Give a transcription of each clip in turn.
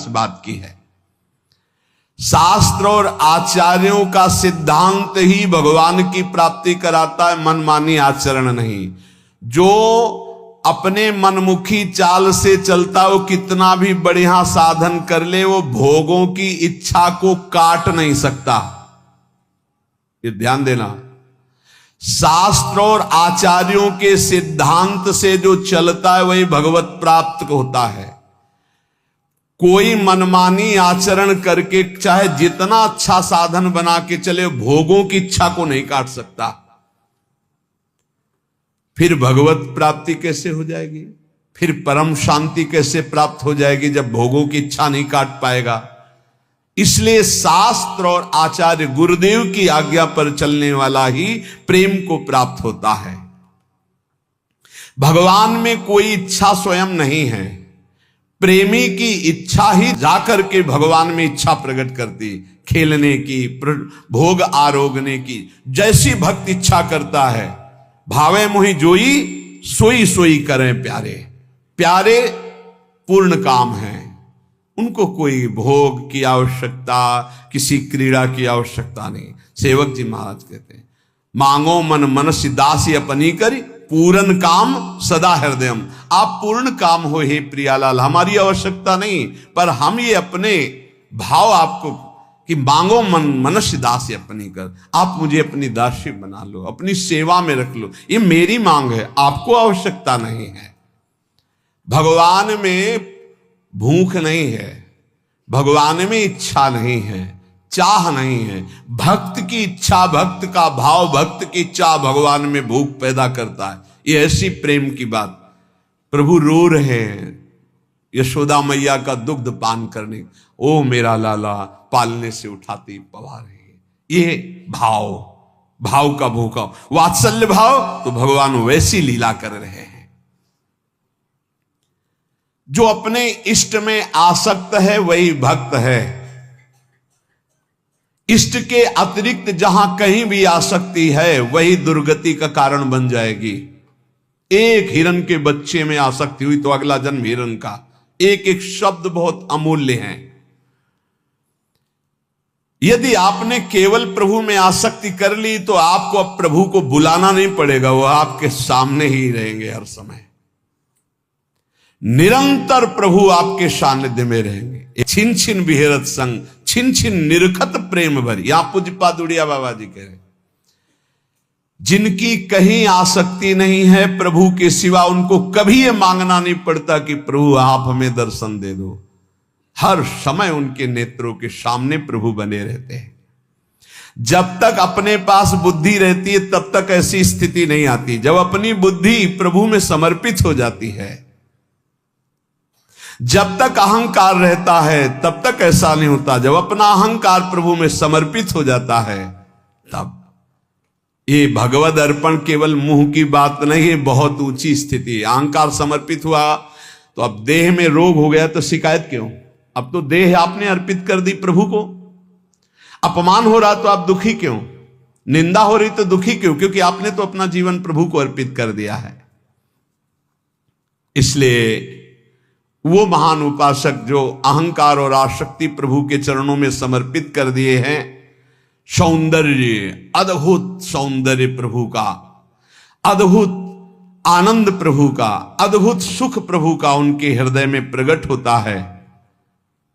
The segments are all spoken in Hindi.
इस बात की है। शास्त्र और आचार्यों का सिद्धांत ही भगवान की प्राप्ति कराता है, मनमानी आचरण नहीं। जो अपने मनमुखी चाल से चलता, वो कितना भी बढ़िया साधन कर ले, वो भोगों की इच्छा को काट नहीं सकता। ये ध्यान देना। शास्त्र और आचार्यों के सिद्धांत से जो चलता है वही भगवत प्राप्त होता है। कोई मनमानी आचरण करके चाहे जितना अच्छा साधन बना के चले, भोगों की इच्छा को नहीं काट सकता। फिर भगवत प्राप्ति कैसे हो जाएगी? फिर परम शांति कैसे प्राप्त हो जाएगी जब भोगों की इच्छा नहीं काट पाएगा? इसलिए शास्त्र और आचार्य गुरुदेव की आज्ञा पर चलने वाला ही प्रेम को प्राप्त होता है। भगवान में कोई इच्छा स्वयं नहीं है, प्रेमी की इच्छा ही जाकर के भगवान में इच्छा प्रकट करती, खेलने की, भोग आरोगने की। जैसी भक्त इच्छा करता है, भावे मोहि जोई सोई सोई करें प्यारे। प्यारे पूर्ण काम है, उनको कोई भोग की आवश्यकता, किसी क्रीड़ा की आवश्यकता नहीं। सेवक जी महाराज कहते हैं, मांगो मन मनसि दासी अपनी करी, पूर्ण काम सदा हृदयम। आप पूर्ण काम हो हे प्रियालाल, हमारी आवश्यकता नहीं, पर हम ये अपने भाव आपको कि मांगो मन मनुष्य दासी अपनी कर, आप मुझे अपनी दासी बना लो, अपनी सेवा में रख लो, ये मेरी मांग है, आपको आवश्यकता नहीं है। भगवान में भूख नहीं है, भगवान में इच्छा नहीं है, चाह नहीं है। भक्त की इच्छा, भक्त का भाव, भक्त की इच्छा भगवान में भूख पैदा करता है। ये ऐसी प्रेम की बात। प्रभु रो रहे हैं यशोदा मैया का दुग्ध पान करने, ओ मेरा लाला पालने से उठाती पवा रही है। ये भाव, भाव का भूखा, वात्सल्य भाव, तो भगवान वैसी लीला कर रहे हैं। जो अपने इष्ट में आसक्त है वही भक्त है। इष्ट के अतिरिक्त जहां कहीं भी आसक्ति है वही दुर्गति का कारण बन जाएगी। एक हिरण के बच्चे में आसक्ति हुई तो अगला जन्म हिरण का। एक एक शब्द बहुत अमूल्य है। यदि आपने केवल प्रभु में आसक्ति कर ली तो आपको अब प्रभु को बुलाना नहीं पड़ेगा, वो आपके सामने ही रहेंगे हर समय। निरंतर प्रभु आपके सानिध्य में रहेंगे। छिन छिन विहेरत संग, छिन छिन निरखत प्रेम भरी। यहां पूज्यपाद उड़िया बाबा जी कह रहे, जिनकी कहीं आसक्ति नहीं है प्रभु के सिवा, उनको कभी यह मांगना नहीं पड़ता कि प्रभु आप हमें दर्शन दे दो। हर समय उनके नेत्रों के सामने प्रभु बने रहते हैं। जब तक अपने पास बुद्धि रहती है तब तक ऐसी स्थिति नहीं आती। जब अपनी बुद्धि प्रभु में समर्पित हो जाती है, जब तक अहंकार रहता है तब तक ऐसा नहीं होता। जब अपना अहंकार प्रभु में समर्पित हो जाता है तब ये भगवद अर्पण केवल मुंह की बात नहीं है, बहुत ऊंची स्थिति। अहंकार समर्पित हुआ तो अब देह में रोग हो गया तो शिकायत क्यों? अब तो देह आपने अर्पित कर दी प्रभु को। अपमान हो रहा तो आप दुखी क्यों? निंदा हो रही तो दुखी क्यों? क्योंकि आपने तो अपना जीवन प्रभु को अर्पित कर दिया है। इसलिए वो महान उपासक जो अहंकार और आसक्ति प्रभु के चरणों में समर्पित कर दिए हैं, सौंदर्य, अद्भुत सौंदर्य प्रभु का, अद्भुत आनंद प्रभु का, अद्भुत सुख प्रभु का उनके हृदय में प्रकट होता है।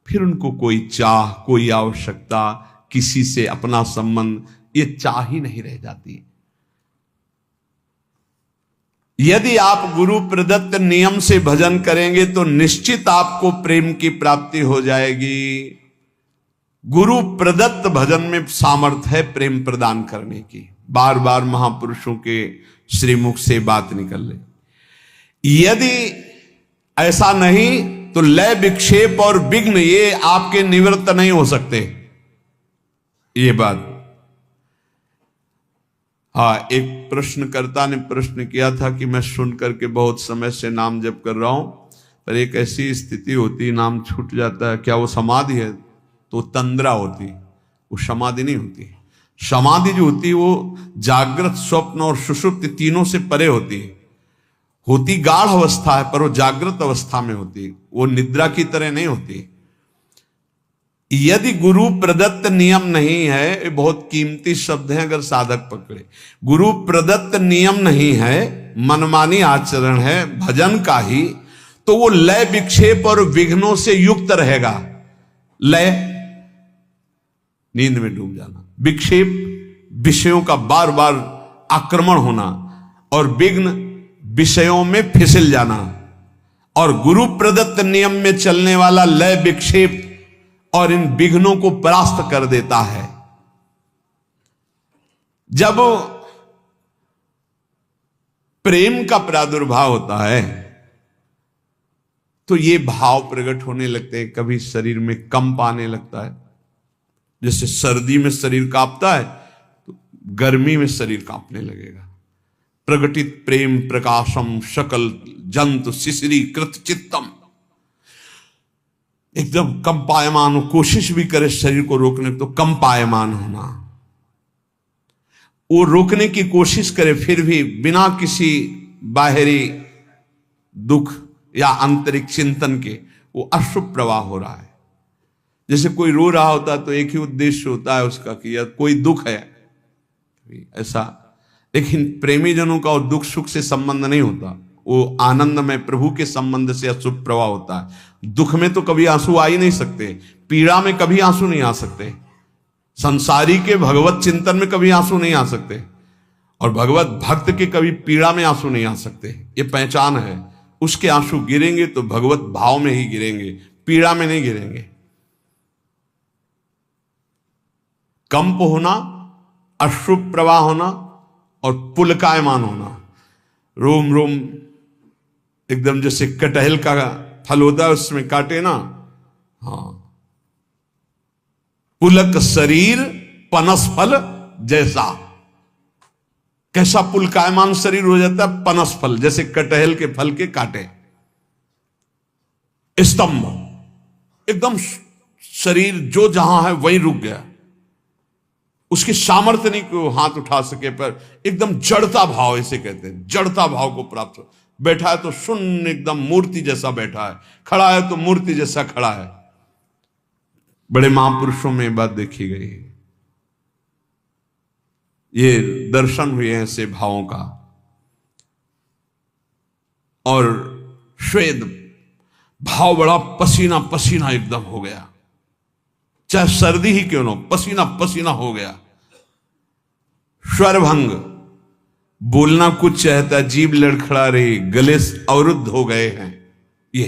फिर उनको कोई चाह, कोई आवश्यकता, किसी से अपना संबंध, ये चाह ही नहीं रह जाती। यदि आप गुरु प्रदत्त नियम से भजन करेंगे तो निश्चित आपको प्रेम की प्राप्ति हो जाएगी। गुरु प्रदत्त भजन में सामर्थ्य है प्रेम प्रदान करने की। बार बार महापुरुषों के श्रीमुख से बात निकल रही। यदि ऐसा नहीं तो लय, विक्षेप और विघ्न ये आपके निवृत्त नहीं हो सकते। ये बात, हाँ, एक प्रश्नकर्ता ने प्रश्न किया था कि मैं सुन करके बहुत समय से नाम जप कर रहा हूं, पर एक ऐसी स्थिति होती, नाम छूट जाता है, क्या वो समाधि है? तो तंद्रा होती, वो समाधि नहीं होती। समाधि जो होती है वो जागृत, स्वप्न और सुषुप्ति तीनों से परे होती है। होती गाढ़ अवस्था है पर वो जागृत अवस्था में होती, वो निद्रा की तरह नहीं होती। यदि गुरु प्रदत्त नियम नहीं है, ये बहुत कीमती शब्द है अगर साधक पकड़े, गुरु प्रदत्त नियम नहीं है, मनमानी आचरण है भजन का ही, तो वो लय विक्षेप और विघ्नों से युक्त रहेगा। लय नींद में डूब जाना, विक्षेप विषयों का बार बार आक्रमण होना, और विघ्न विषयों में फिसल जाना। और गुरु प्रदत्त नियम में चलने वाला लय विक्षेप और इन विघ्नों को परास्त कर देता है। जब प्रेम का प्रादुर्भाव होता है तो ये भाव प्रकट होने लगते हैं। कभी शरीर में कंप आने लगता है, जैसे सर्दी में शरीर कांपता है तो गर्मी में शरीर कांपने लगेगा। प्रगटित प्रेम प्रकाशम सकल जंतु शिशिरी कृत चित्तम, एकदम कंपायमान हो, कोशिश भी करे शरीर को रोकने तो कंपायमान होना, वो रोकने की कोशिश करे फिर भी बिना किसी बाहरी दुख या आंतरिक चिंतन के वो अशुभ प्रवाह हो रहा है। जैसे कोई रो रहा होता है तो एक ही उद्देश्य होता है उसका कि यार कोई दुख है ऐसा, लेकिन प्रेमी जनों का और दुख सुख से संबंध नहीं होता, वो आनंद में प्रभु के संबंध से अशुभ प्रवाह होता है। दुख में तो कभी आंसू आ ही नहीं सकते, पीड़ा में कभी आंसू नहीं आ सकते, संसारी के भगवत चिंतन में कभी आंसू नहीं आ सकते, और भगवत भक्त के कभी पीड़ा में आंसू नहीं आ सकते। ये पहचान है, उसके आंसू गिरेंगे तो भगवत भाव में ही गिरेंगे, पीड़ा में नहीं गिरेंगे। कंप होना, अशुभ प्रवाह होना और पुलकायमान होना, रोम रोम एकदम जैसे कटहल का फल होता है उसमें काटे ना, हाँ, पुलक शरीर पनस फल जैसा, कैसा पुलकायमान शरीर हो जाता है, पनस फल जैसे कटहल के फल के काटे, स्तंभ, एकदम शरीर जो जहां है वहीं रुक गया, उसकी सामर्थ्य नहीं कि वो हाथ उठा सके, पर एकदम जड़ता भाव, इसे कहते हैं जड़ता भाव को प्राप्त हो। बैठा है तो शून्य एकदम मूर्ति जैसा बैठा है, खड़ा है तो मूर्ति जैसा खड़ा है। बड़े महापुरुषों में बात देखी गई, ये दर्शन हुए हैं ऐसे भावों का। और श्वेत भाव बड़ा पसीना पसीना एकदम हो गया, चाहे सर्दी ही क्यों ना, पसीना पसीना हो गया। स्वरभंग, बोलना कुछ चाहता, जीभ लड़खड़ा रही, गले अवरुद्ध हो गए हैं, ये